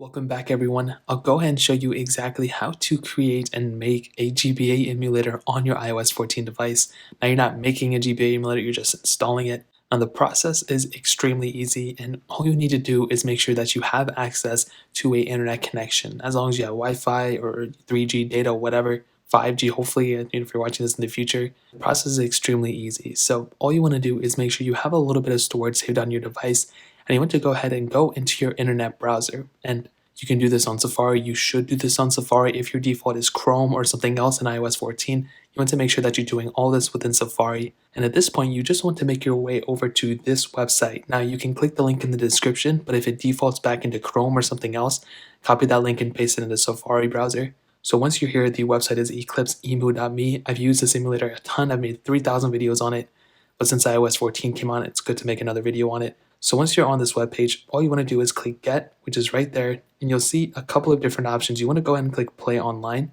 Welcome back everyone. I'll go ahead and show you exactly how to create and make a GBA emulator on your iOS 14 device. Now you're not making a GBA emulator, you're just installing it. Now the process is extremely easy and all you need to do is make sure that you have access to a internet connection. As long as you have Wi-Fi or 3G data, whatever, 5G hopefully, if you're watching this in the future. The process is extremely easy. So all you want to do is make sure you have a little bit of storage saved on your device and you want to go ahead and go into your internet browser. And you can do this on Safari. You should do this on Safari. If your default is Chrome or something else in iOS 14, you want to make sure that you're doing all this within Safari. And at this point, you just want to make your way over to this website. Now you can click the link in the description, but if it defaults back into Chrome or something else, copy that link and paste it in the Safari browser. So once you're here, the website is eclipseemu.me. I've used this emulator a ton. I've made 3,000 videos on it. But since iOS 14 came on, it's good to make another video on it. So once you're on this web page, all you want to do is click Get, which is right there, and you'll see a couple of different options. You want to go ahead and click Play Online.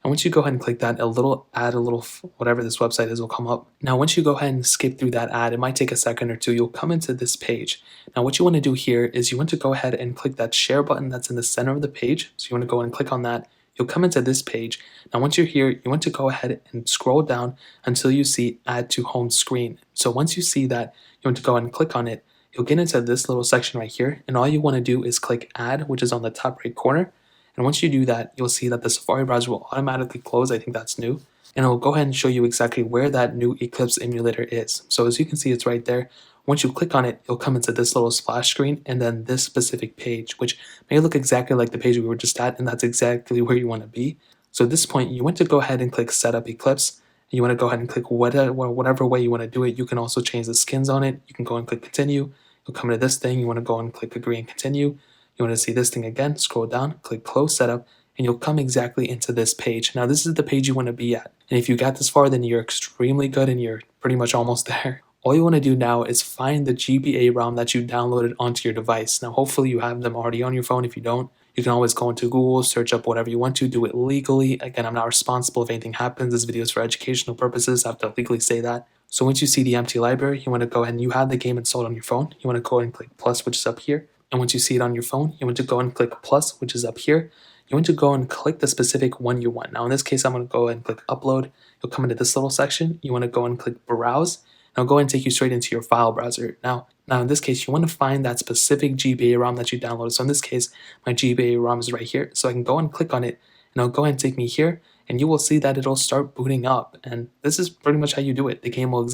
And once you go ahead and click that, whatever this website is will come up. Now, once you go ahead and skip through that ad, it might take a second or two, you'll come into this page. Now, what you want to do here is you want to go ahead and click that share button that's in the center of the page. So you want to go and click on that. You'll come into this page. Now, once you're here, you want to go ahead and scroll down until you see Add to Home Screen. So once you see that, you want to go ahead and click on it. You'll get into this little section right here, and all you want to do is click Add, which is on the top right corner. And once you do that, you'll see that the Safari browser will automatically close. I think that's new. And it'll go ahead and show you exactly where that new Eclipse emulator is. So as you can see, it's right there. Once you click on it, you'll come into this little splash screen and then this specific page, which may look exactly like the page we were just at, and that's exactly where you want to be. So at this point, you want to go ahead and click Setup Eclipse. You want to go ahead and click whatever way you want to do it. You can also change the skins on it. You can go and click Continue. You'll come into this thing. You want to go and click Agree and Continue. You want to see this thing again. Scroll down, click Close Setup, and you'll come exactly into this page. Now, this is the page you want to be at. And if you got this far, then you're extremely good and you're pretty much almost there. All you want to do now is find the GBA ROM that you downloaded onto your device. Now, hopefully you have them already on your phone. If you don't, you can always go into Google, search up whatever you want to, do it legally. Again, I'm not responsible if anything happens. This video is for educational purposes. I have to legally say that. So once you see the empty library, you want to go ahead and you have the game installed on your phone. You want to go ahead and click plus, which is up here. And once you see it on your phone, you want to go and click plus, which is up here. You want to go and click the specific one you want. Now, in this case, I'm going to go ahead and click upload. You'll come into this little section. You want to go and click browse. And I'll go ahead and take you straight into your file browser. Now in this case, you want to find that specific GBA ROM that you downloaded. So in this case, my GBA ROM is right here. So I can go and click on it and it'll go ahead and take me here. And you will see that it'll start booting up. And this is pretty much how you do it. The game will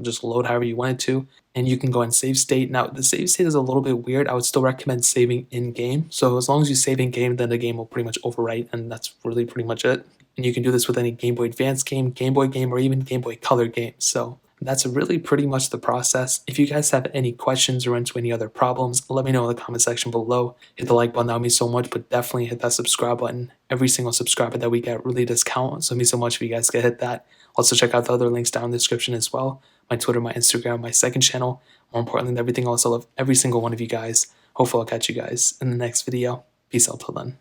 just load however you want it to. And you can go and save state. Now, the save state is a little bit weird. I would still recommend saving in-game. So as long as you save in-game, then the game will pretty much overwrite. And that's really pretty much it. And you can do this with any Game Boy Advance game, Game Boy game, or even Game Boy Color game. So that's really pretty much the process. If you guys have any questions or run into any other problems, let me know in the comment section below. Hit the like button, that would mean so much, but definitely hit that subscribe button. Every single subscriber that we get really does count, so it means so much if you guys could hit that. Also check out the other links down in the description as well. My Twitter, my Instagram, my second channel. More importantly than everything else, I love every single one of you guys. Hopefully I'll catch you guys in the next video. Peace out till then.